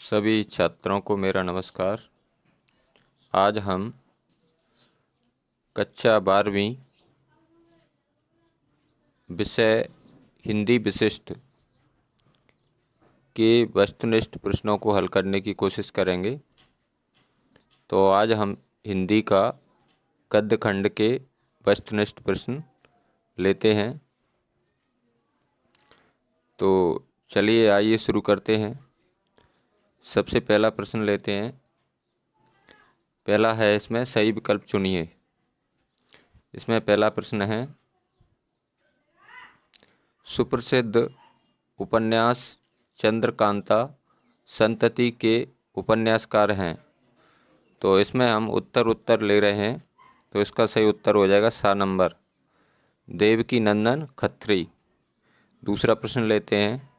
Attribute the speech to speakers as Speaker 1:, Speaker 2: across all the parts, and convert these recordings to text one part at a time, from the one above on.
Speaker 1: सभी छात्रों को मेरा नमस्कार। आज हम कक्षा 12वीं विषय हिंदी विशिष्ट के वस्तुनिष्ठ प्रश्नों को हल करने की कोशिश करेंगे। तो आज हम हिंदी का गद्य खंड के वस्तुनिष्ठ प्रश्न लेते हैं। तो चलिए आइए शुरू करते हैं। सबसे पहला प्रश्न लेते हैं। पहला है, इसमें सही विकल्प चुनिए। इसमें पहला प्रश्न है, सुप्रसिद्ध उपन्यास चंद्रकांता संतति के उपन्यासकार हैं। तो इसमें हम उत्तर ले रहे हैं, तो इसका सही उत्तर हो जाएगा सा नंबर, देवकी नंदन खत्री। दूसरा प्रश्न लेते हैं,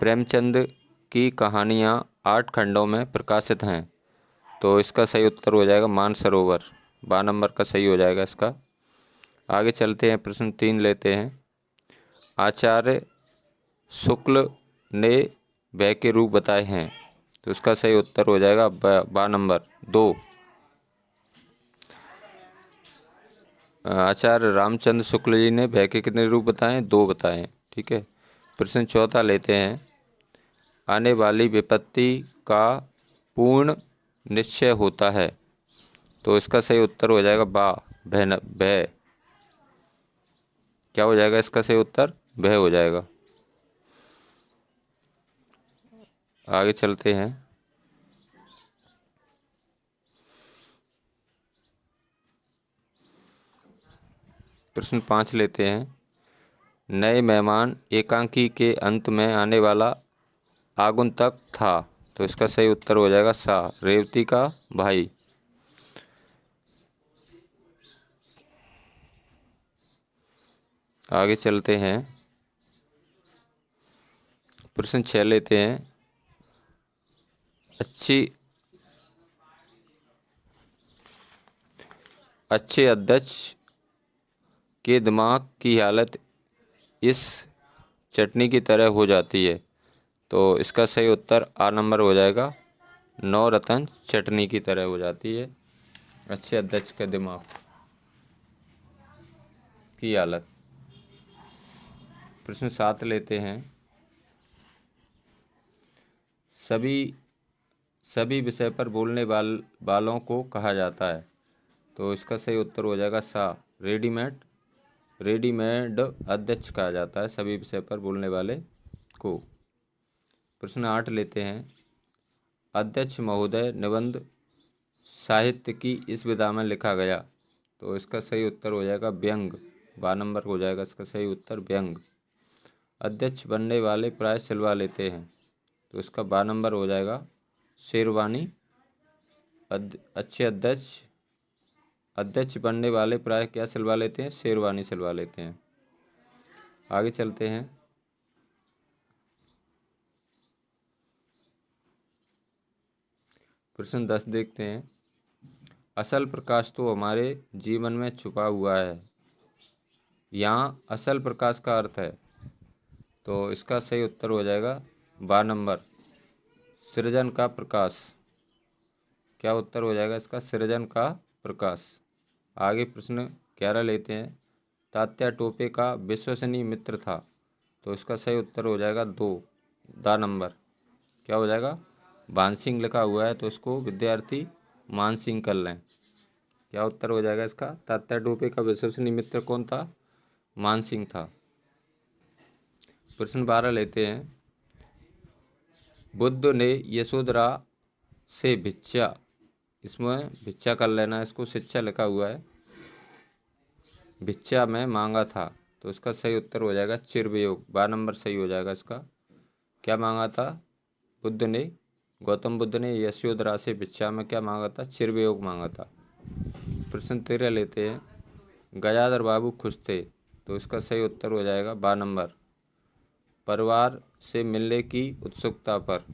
Speaker 1: प्रेमचंद की कहानियाँ 8 खंडों में प्रकाशित हैं। तो इसका सही उत्तर हो जाएगा मानसरोवर, 12 नंबर का सही हो जाएगा इसका। आगे चलते हैं, प्रश्न 3 लेते हैं। आचार्य शुक्ल ने वह के रूप बताए हैं। तो इसका सही उत्तर हो जाएगा 12 नंबर 2। आचार्य रामचंद्र शुक्ल जी ने वह के कितने रूप बताए? 2 बताए हैं। ठीक है। प्रश्न चौथा लेते हैं, आने वाली विपत्ति का पूर्ण निश्चय होता है। तो इसका सही उत्तर हो जाएगा भय। क्या हो जाएगा इसका सही उत्तर? भय हो जाएगा। आगे चलते हैं। प्रश्न 5 लेते हैं, नए मेहमान एकांकी के अंत में आने वाला आगंतुक था। तो इसका सही उत्तर हो जाएगा सा, रेवती का भाई। आगे चलते हैं। प्रश्न 6 लेते हैं, अच्छे अध्यक्ष के दिमाग की हालत इस चटनी की तरह हो जाती है। तो इसका सही उत्तर आ नंबर हो जाएगा, नवरत्न चटनी की तरह हो जाती है अच्छे अध्यक्ष के दिमाग की हालत। प्रश्न 7 लेते हैं, सभी विषय पर बोलने वालों को कहा जाता है। तो इसका सही उत्तर हो जाएगा सा, रेडीमेड अध्यक्ष कहा जाता है सभी विषय पर बोलने वाले को। प्रश्न 8 लेते हैं, अध्यक्ष महोदय निबंध साहित्य की इस विधा में लिखा गया। तो इसका सही उत्तर हो जाएगा व्यंग, 12 नंबर हो जाएगा इसका सही उत्तर व्यंग। अध्यक्ष बनने वाले प्राय सिलवा लेते हैं। तो इसका 12 नंबर हो जाएगा शेरवानी। अच्छे अध्यक्ष बनने वाले प्राय क्या सिलवा लेते हैं? शेरवानी सिलवा लेते हैं। आगे चलते हैं। प्रश्न 10 देखते हैं, असल प्रकाश तो हमारे जीवन में छुपा हुआ है। यहाँ असल प्रकाश का अर्थ है। तो इसका सही उत्तर हो जाएगा 12 नंबर, सृजन का प्रकाश। क्या उत्तर हो जाएगा इसका? सृजन का प्रकाश। आगे प्रश्न 11 लेते हैं, तात्या टोपे का विश्वसनीय मित्र था। तो इसका सही उत्तर हो जाएगा 2, दा नंबर। क्या हो जाएगा? भानसिंह लिखा हुआ है तो इसको विद्यार्थी मानसिंह कर लें। क्या उत्तर हो जाएगा इसका? तात्या टोपे का विश्वसनीय मित्र कौन था? मानसिंह था। प्रश्न 12 लेते हैं, बुद्ध ने यशोधरा से भिक्षा, इसमें भिक्षा कर लेना, इसको शिक्षा लिखा हुआ है, भिक्षा में मांगा था। तो इसका सही उत्तर हो जाएगा चिरवियोग, 12 नंबर सही हो जाएगा इसका। क्या मांगा था? गौतम बुद्ध ने यशोधरा से भिक्षा में क्या मांगा था? चिरवियोग मांगा था। प्रश्न 13 लेते हैं, गजाधर बाबू खुश थे। तो इसका सही उत्तर हो जाएगा 12 नंबर, परिवार से मिलने की उत्सुकता पर।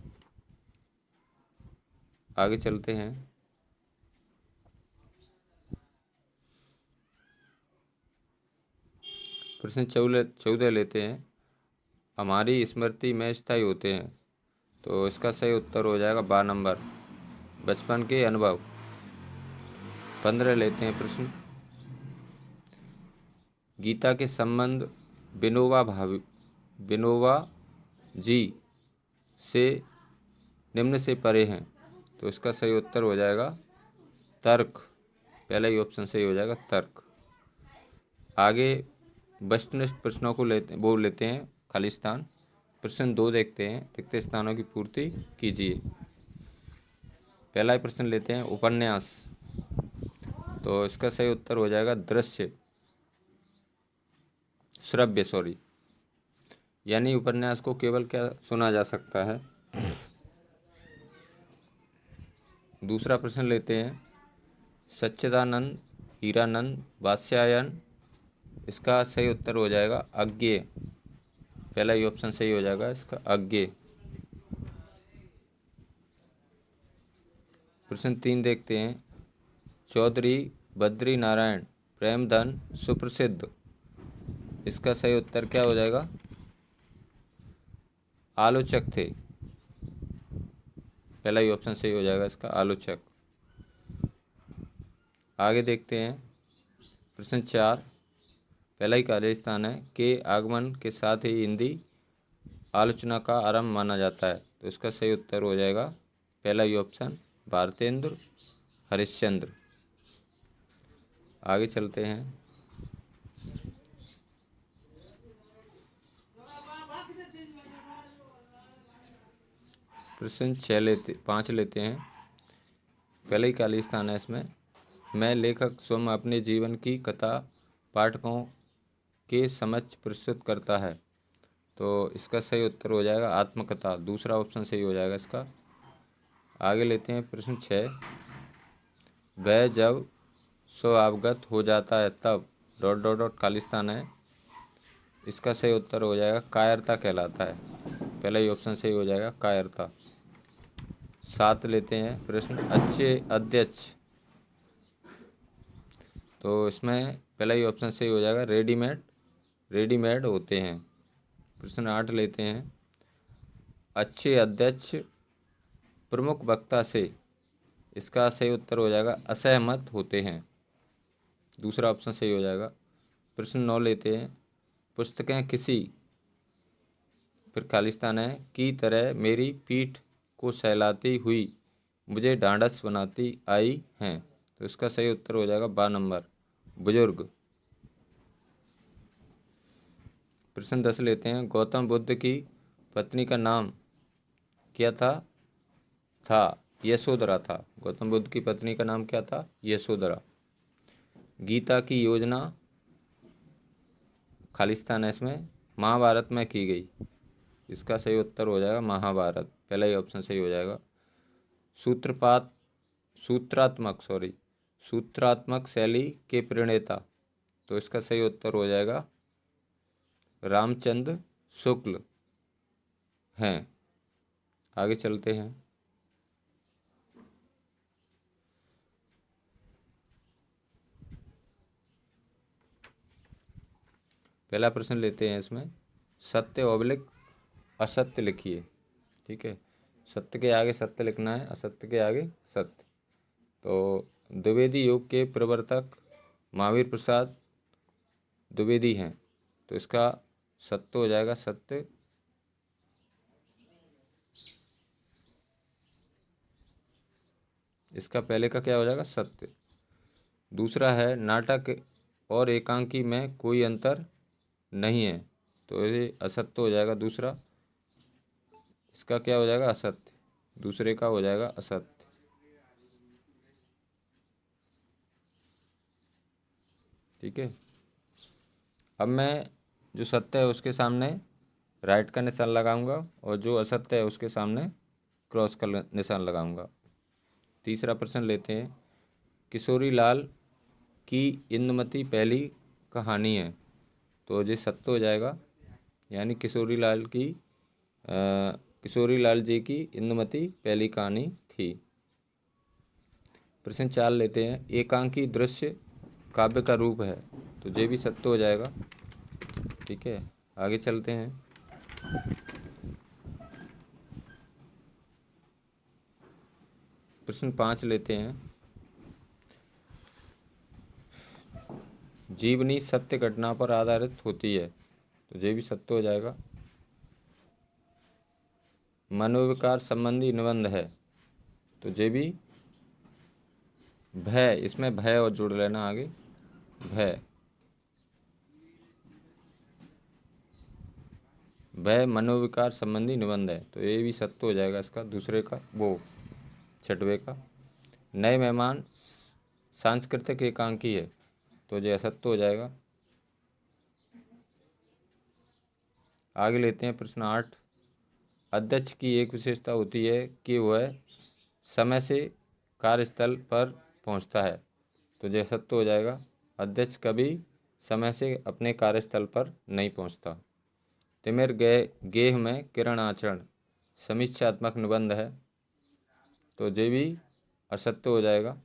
Speaker 1: आगे चलते हैं। प्रश्न 14 लेते हैं, हमारी स्मृति में स्थायी होते हैं। तो इसका सही उत्तर हो जाएगा 12 नंबर, बचपन के अनुभव। 15 लेते हैं प्रश्न। गीता के संबंध विनोबा जी से निम्न से परे हैं, तो इसका सही उत्तर हो जाएगा तर्क। पहला ही ऑप्शन सही हो जाएगा, तर्क। आगे वस्तुनिष्ठ प्रश्नों को लेते हैं खाली स्थान। प्रश्न 2 देखते हैं, रिक्त स्थानों की पूर्ति कीजिए। पहला प्रश्न लेते हैं, उपन्यास। तो इसका सही उत्तर हो जाएगा श्रव्य, यानी उपन्यास को केवल क्या सुना जा सकता है। दूसरा प्रश्न लेते हैं, सच्चिदानंद, हीरानंद, वात्स्यायन। इसका सही उत्तर हो जाएगा अज्ञेय। पहला ही ऑप्शन सही हो जाएगा इसका, अज्ञेय। प्रश्न 3 देखते हैं, चौधरी बद्री नारायण प्रेमधन सुप्रसिद्ध। इसका सही उत्तर क्या हो जाएगा, आलोचक थे। पहला ही ऑप्शन सही हो जाएगा इसका, आलोचक। आगे देखते हैं प्रश्न 4। पहला ही कार्य स्थान है, के आगमन के साथ ही हिंदी आलोचना का आरंभ माना जाता है, तो इसका सही उत्तर हो जाएगा पहला ही ऑप्शन, भारतेंदु हरिश्चंद्र। आगे चलते हैं। प्रश्न 5 लेते हैं। पहले ही खाली स्थान है इसमें, मैं लेखक स्वयं अपने जीवन की कथा पाठकों के समक्ष प्रस्तुत करता है, तो इसका सही उत्तर हो जाएगा आत्मकथा। दूसरा ऑप्शन सही हो जाएगा इसका। आगे लेते हैं प्रश्न 6। वह जब स्वावगत हो जाता है तब ... खाली स्थान है। इसका सही उत्तर हो जाएगा कायरता कहलाता है। पहला ही ऑप्शन सही हो जाएगा, कायरता। 7 लेते हैं प्रश्न, अच्छे अध्यक्ष। तो इसमें पहला ही ऑप्शन सही हो जाएगा, रेडीमेड होते हैं। प्रश्न 8 लेते हैं, अच्छे अध्यक्ष प्रमुख वक्ता से। इसका सही उत्तर हो जाएगा असहमत होते हैं। दूसरा ऑप्शन सही हो जाएगा। प्रश्न 9 लेते हैं, पुस्तकें किसी, फिर खाली स्थान है, की तरह मेरी पीठ को सहलाती हुई मुझे ढांढस बनाती आई हैं, तो इसका सही उत्तर हो जाएगा 12 नंबर, बुजुर्ग। प्रश्न 10 लेते हैं, गौतम बुद्ध की पत्नी का नाम क्या था यशोधरा था। गौतम बुद्ध की पत्नी का नाम क्या था, यशोधरा। गीता की योजना, खाली स्थान है इसमें, महाभारत में की गई। इसका सही उत्तर हो जाएगा महाभारत। पहला ही ऑप्शन सही हो जाएगा। सूत्रात्मक शैली के प्रणेता, तो इसका सही उत्तर हो जाएगा रामचंद्र शुक्ल हैं। आगे चलते हैं। पहला प्रश्न लेते हैं इसमें, सत्य / असत्य लिखिए। ठीक है, सत्य के आगे सत्य लिखना है, असत्य के आगे सत्य। तो द्विवेदी योग के प्रवर्तक महावीर प्रसाद द्विवेदी हैं, तो इसका सत्य हो जाएगा सत्य। इसका पहले का क्या हो जाएगा, सत्य। दूसरा है, नाटक और एकांकी में कोई अंतर नहीं है, तो ये असत्य हो जाएगा दूसरा। इसका क्या हो जाएगा, असत्य। दूसरे का हो जाएगा असत्य। ठीक है, अब मैं जो सत्य है उसके सामने राइट का निशान लगाऊंगा और जो असत्य है उसके सामने क्रॉस का निशान लगाऊंगा। तीसरा प्रश्न लेते हैं, किशोरी लाल की इंदुमती पहली कहानी है, तो ये सत्य हो जाएगा, यानी किशोरी लाल जी की इंदुमती पहली कहानी थी। प्रश्न 4 लेते हैं, एकांकी दृश्य काव्य का रूप है, तो ये भी सत्य हो जाएगा। ठीक है, आगे चलते हैं। प्रश्न 5 लेते हैं। जीवनी सत्य घटना पर आधारित होती है, तो ये भी सत्य हो जाएगा। मनोविकार संबंधी निबंध है, तो ये भी भय, इसमें भय और जोड़ लेना आगे, भय भय मनोविकार संबंधी निबंध है, तो ये भी सत्य हो जाएगा इसका, दूसरे का वो छठवे का। नए मेहमान सांस्कृतिक एकांकी है, तो ये असत्य हो जाएगा। आगे लेते हैं प्रश्न 8। अध्यक्ष की एक विशेषता होती है कि वह समय से कार्यस्थल पर पहुंचता है, तो ये सत्य हो जाएगा। अध्यक्ष कभी समय से अपने कार्यस्थल पर नहीं पहुंचता। तिमिर गेह में किरण आचरण समीक्षात्मक निबंध है, तो ये भी असत्य हो जाएगा।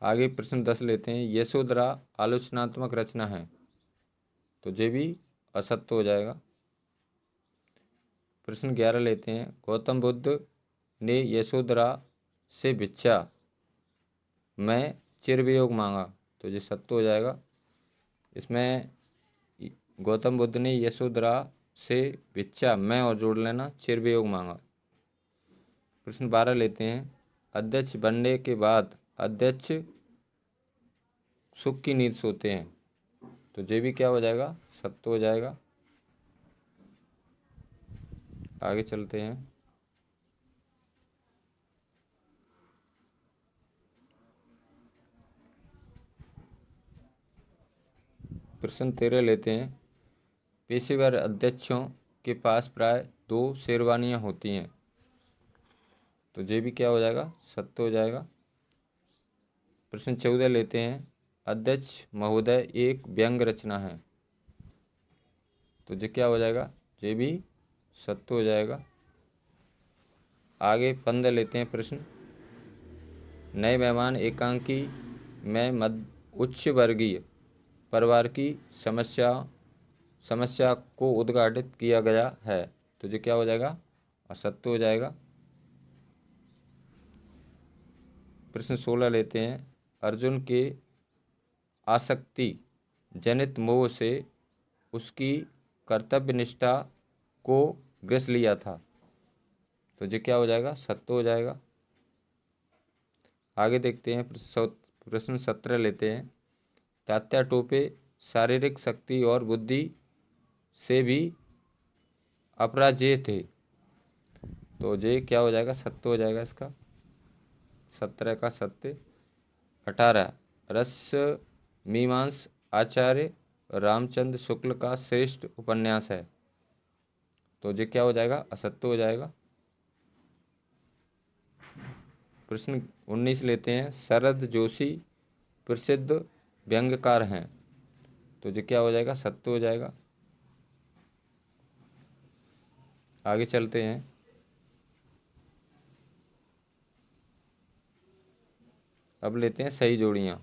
Speaker 1: आगे प्रश्न 10 लेते हैं। यशोधरा आलोचनात्मक रचना है, तो ये भी असत्य हो जाएगा। प्रश्न 11 लेते हैं। गौतम बुद्ध ने यशोधरा से भिक्षा में चिरवियोग मांगा, तो ये सत्य हो जाएगा। इसमें गौतम बुद्ध ने यशोधरा से भिक्षा में और जोड़ लेना चिरवियोग मांगा। प्रश्न 12 लेते हैं। अध्यक्ष बनने के बाद अध्यक्ष सुख की नींद सोते हैं, तो ये भी क्या हो जाएगा, सत्य हो जाएगा। आगे चलते हैं। प्रश्न 13 लेते हैं। पेशेवर अध्यक्षों के पास प्राय 2 शेरवानियां होती हैं, तो ये भी क्या हो जाएगा, सत्य हो जाएगा। प्रश्न 14 लेते हैं। अध्यक्ष महोदय एक व्यंग रचना है, तो ये क्या हो जाएगा, ये भी सत्य हो जाएगा। आगे 15 लेते हैं प्रश्न। नए मेहमान एकांकी में उच्च वर्गीय परिवार की समस्या को उद्घाटित किया गया है, तो ये क्या हो जाएगा, असत्य हो जाएगा। प्रश्न 16 लेते हैं। अर्जुन के आसक्ति जनित मोह से उसकी कर्तव्य निष्ठा को ग्रस लिया था, तो ये क्या हो जाएगा, सत्य हो जाएगा। आगे देखते हैं। प्रश्न 17 लेते हैं। तात्या टोपे शारीरिक शक्ति और बुद्धि से भी अपराजेय थे, तो ये क्या हो जाएगा, सत्य हो जाएगा इसका, 17 का सत्य। 18 रस मीमांस आचार्य रामचंद्र शुक्ल का श्रेष्ठ उपन्यास है, तो ये क्या हो जाएगा, असत्य हो जाएगा। प्रश्न 19 लेते हैं। शरद जोशी प्रसिद्ध व्यंग्यकार हैं, तो ये क्या हो जाएगा, सत्य हो जाएगा। आगे चलते हैं। अब लेते हैं सही जोड़ियाँ।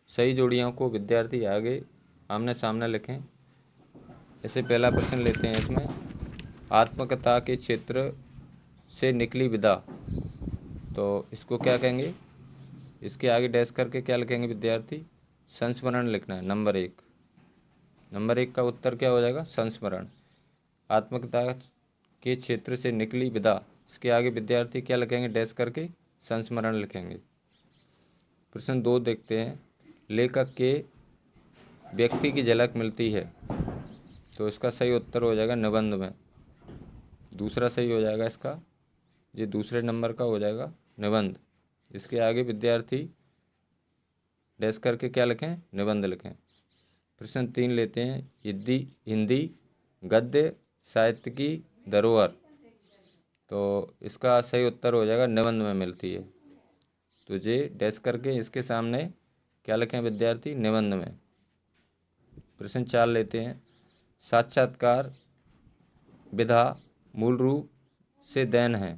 Speaker 1: सही जोड़ियों को विद्यार्थी आगे आमने सामने लिखें। जैसे पहला प्रश्न लेते हैं। इसमें आत्मकथा के क्षेत्र से निकली विदा, तो इसको क्या कहेंगे, इसके आगे डैश करके क्या लिखेंगे विद्यार्थी, संस्मरण लिखना है। नंबर एक का उत्तर क्या हो जाएगा, संस्मरण। आत्मकथा के क्षेत्र से निकली विदा, इसके आगे विद्यार्थी क्या लिखेंगे, डैश करके संस्मरण लिखेंगे। प्रश्न 2 देखते हैं। लेखक के व्यक्ति की झलक मिलती है, तो इसका सही उत्तर हो जाएगा निबंध में, दूसरा सही हो जाएगा इसका, ये दूसरे नंबर का हो जाएगा निबंध। इसके आगे विद्यार्थी डैश करके क्या लिखें, निबंध लिखें। प्रश्न 3 लेते हैं। हिंदी गद्य साहित्य की धरोहर, तो इसका सही उत्तर हो जाएगा निबंध में मिलती है, तो ये डैश करके इसके सामने क्या लिखें विद्यार्थी, निबंध में। प्रश्न 4 लेते हैं। साक्षात्कार विधा मूल रूप से देन है,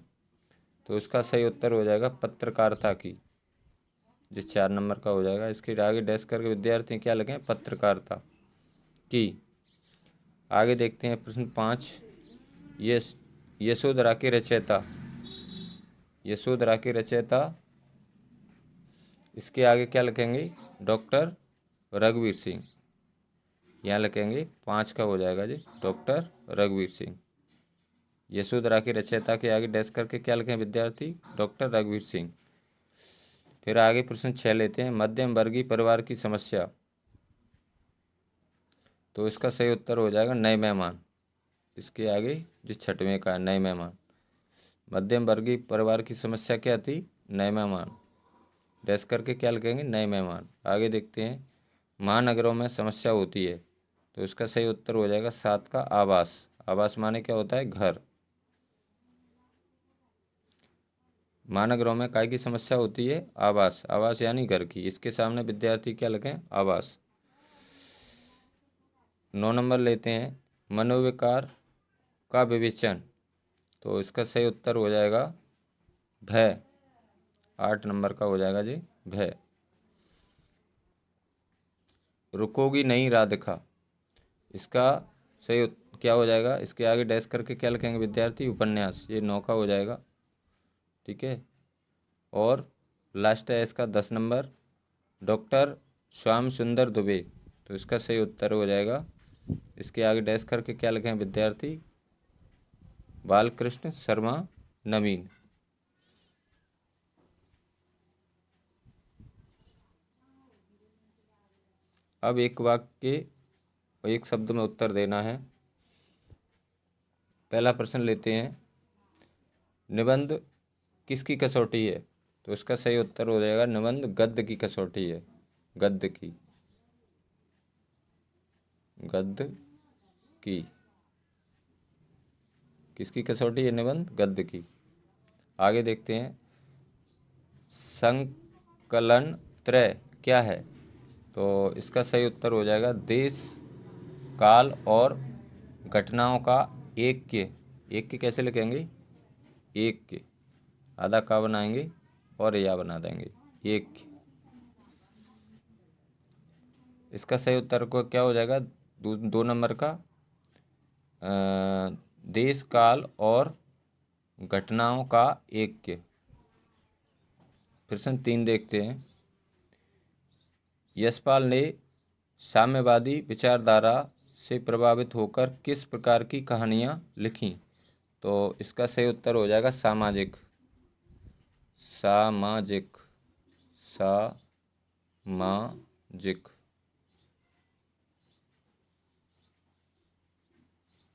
Speaker 1: तो इसका सही उत्तर हो जाएगा पत्रकारिता की, जो 4 नंबर का हो जाएगा। इसके आगे डैश करके विद्यार्थी क्या लिखें, पत्रकारिता की। आगे देखते हैं प्रश्न 5। यशोधरा के रचयिता, यशोधरा के रचयिता, इसके आगे क्या लिखेंगे? डॉक्टर रघुवीर सिंह। यहाँ लिखेंगे 5 का हो जाएगा जी, डॉक्टर रघुवीर सिंह। यशोधरा के रचयिता के आगे डैश करके क्या लिखें विद्यार्थी? डॉक्टर रघुवीर सिंह। फिर आगे प्रश्न 6 लेते हैं, मध्यम वर्गीय परिवार की समस्या। तो इसका सही उत्तर हो जाएगा नए मेहमान। इसके आगे जो 6वें का है, नए मेहमान। मध्यम वर्गीय परिवार की समस्या क्या थी? नए मेहमान। डैश करके क्या लिखेंगे? नए मेहमान। आगे देखते हैं, महानगरों में समस्या होती है। तो इसका सही उत्तर हो जाएगा 7 का आवास। आवास माने क्या होता है? घर। महानगरों में काय की समस्या होती है? आवास। आवास यानी घर की। इसके सामने विद्यार्थी क्या लिखें? आवास। 9 नंबर लेते हैं, मनोविकार का विवेचन। तो इसका सही उत्तर हो जाएगा भय। 8 नंबर का हो जाएगा जी, भय। रुकोगी नहीं राधिका, इसका सही क्या हो जाएगा? इसके आगे डैश करके क्या लिखेंगे विद्यार्थी? उपन्यास। ये 9 का हो जाएगा, ठीक है। और लास्ट है इसका 10 नंबर, डॉक्टर श्याम सुंदर दुबे। तो इसका सही उत्तर हो जाएगा, इसके आगे डैश करके क्या लिखें विद्यार्थी? बालकृष्ण शर्मा नवीन। अब एक वाक्य और एक शब्द में उत्तर देना है। पहला प्रश्न लेते हैं, निबंध किसकी कसौटी है? तो इसका सही उत्तर हो जाएगा निबंध गद्य की कसौटी है। गद्य की, गद्य की। किसकी कसौटी है? निबंध गद्य की। आगे देखते हैं, संकलन त्रय क्या है? तो इसका सही उत्तर हो जाएगा देश, काल और घटनाओं का ऐक्य। ऐक्य कैसे लिखेंगे? ऐक्य, आधा का बनाएंगे और या बना देंगे, ऐक्य। इसका सही उत्तर को क्या हो जाएगा? 2 नंबर का, देश, काल और घटनाओं का ऐक्य। प्रश्न 3 देखते हैं, यशपाल ने साम्यवादी विचारधारा से प्रभावित होकर किस प्रकार की कहानियाँ लिखीं? तो इसका सही उत्तर हो जाएगा सामाजिक। सामाजिक, सामाजिक,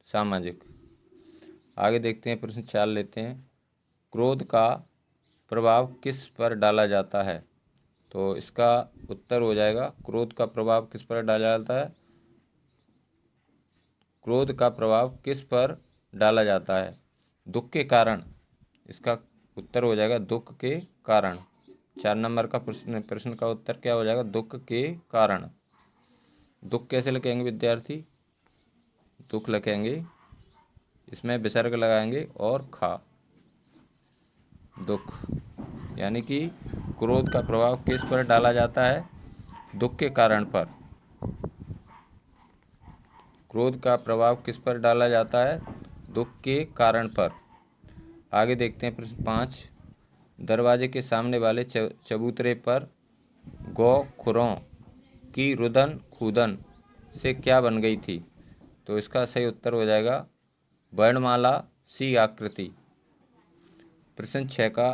Speaker 1: सामाजिक। आगे देखते हैं, प्रश्न 4 लेते हैं, क्रोध का प्रभाव किस पर डाला जाता है? तो इसका उत्तर हो जाएगा, क्रोध का प्रभाव किस पर डाला जाता है? क्रोध का प्रभाव किस पर डाला जाता है? दुख के कारण। इसका उत्तर हो जाएगा दुख के कारण। 4 नंबर का प्रश्न का उत्तर क्या हो जाएगा? दुख के कारण। दुख कैसे लिखेंगे विद्यार्थी? दुख लिखेंगे, इसमें विसर्ग लगाएंगे और खा, दुख। यानी कि क्रोध का प्रभाव किस पर डाला जाता है? दुख के कारण पर। क्रोध का प्रभाव किस पर डाला जाता है? दुख के कारण पर। आगे देखते हैं प्रश्न 5, दरवाजे के सामने वाले चबूतरे पर गौ खुरों की रुदन खुदन से क्या बन गई थी? तो इसका सही उत्तर हो जाएगा वर्णमाला सी आकृति। प्रश्न 6 का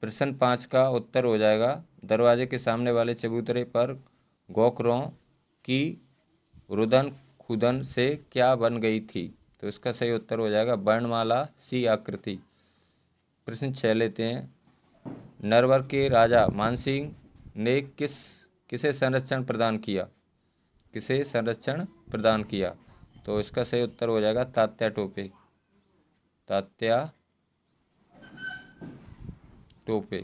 Speaker 1: प्रश्न 5 का उत्तर हो जाएगा, दरवाजे के सामने वाले चबूतरे पर गौखरों की रुदन खुदन से क्या बन गई थी? तो इसका सही उत्तर हो जाएगा वर्णमाला सी आकृति। प्रश्न 6 लेते हैं, नरवर के राजा मानसिंह ने किसे संरक्षण प्रदान किया? किसे संरक्षण प्रदान किया? तो इसका सही उत्तर हो जाएगा तात्या टोपे। तात्या टोपे,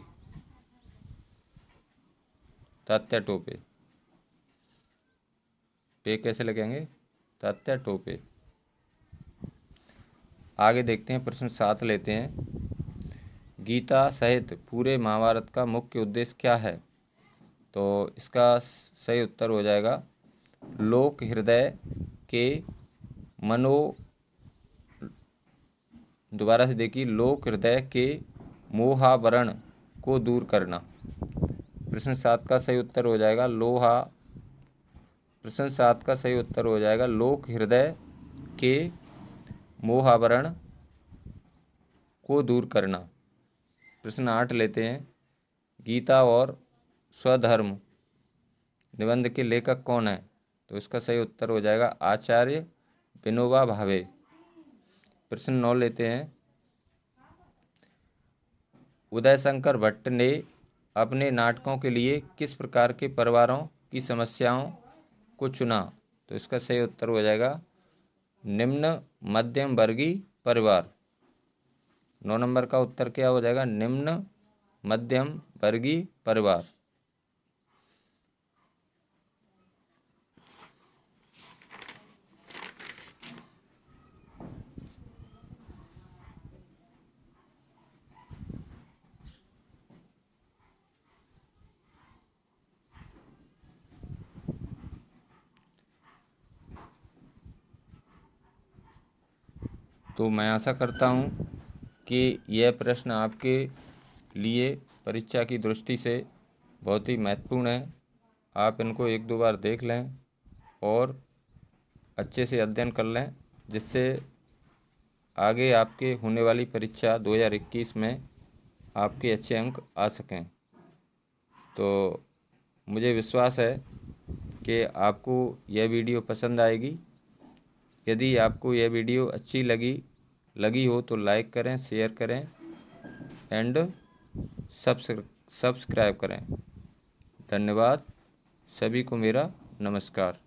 Speaker 1: तात्या टोपे। पे कैसे लगेंगे? तात्या टोपे। आगे देखते हैं, प्रश्न 7 लेते हैं, गीता सहित पूरे महाभारत का मुख्य उद्देश्य क्या है? तो इसका सही उत्तर हो जाएगा लोक हृदय के मनो, दोबारा से देखिए, लोक हृदय के मोहावरण को दूर करना। प्रश्न 7 का सही उत्तर हो जाएगा प्रश्न 7 का सही उत्तर हो जाएगा लोक हृदय के मोहावरण को दूर करना। प्रश्न 8 लेते हैं, गीता और स्वधर्म निबंध के लेखक कौन है? तो इसका सही उत्तर हो जाएगा आचार्य विनोबा भावे। प्रश्न 9 लेते हैं, उदयशंकर भट्ट ने अपने नाटकों के लिए किस प्रकार के परिवारों की समस्याओं को चुना? तो इसका सही उत्तर हो जाएगा निम्न मध्यम वर्गीय परिवार। 9 नंबर का उत्तर क्या हो जाएगा? निम्न मध्यम वर्गीय परिवार। तो मैं आशा करता हूँ कि यह प्रश्न आपके लिए परीक्षा की दृष्टि से बहुत ही महत्वपूर्ण है। आप इनको 1-2 बार देख लें और अच्छे से अध्ययन कर लें, जिससे आगे आपके होने वाली परीक्षा 2021 में आपके अच्छे अंक आ सकें। तो मुझे विश्वास है कि आपको यह वीडियो पसंद आएगी। यदि आपको यह वीडियो अच्छी लगी हो तो लाइक करें, शेयर करें एंड सब्सक्राइब करें। धन्यवाद। सभी को मेरा नमस्कार।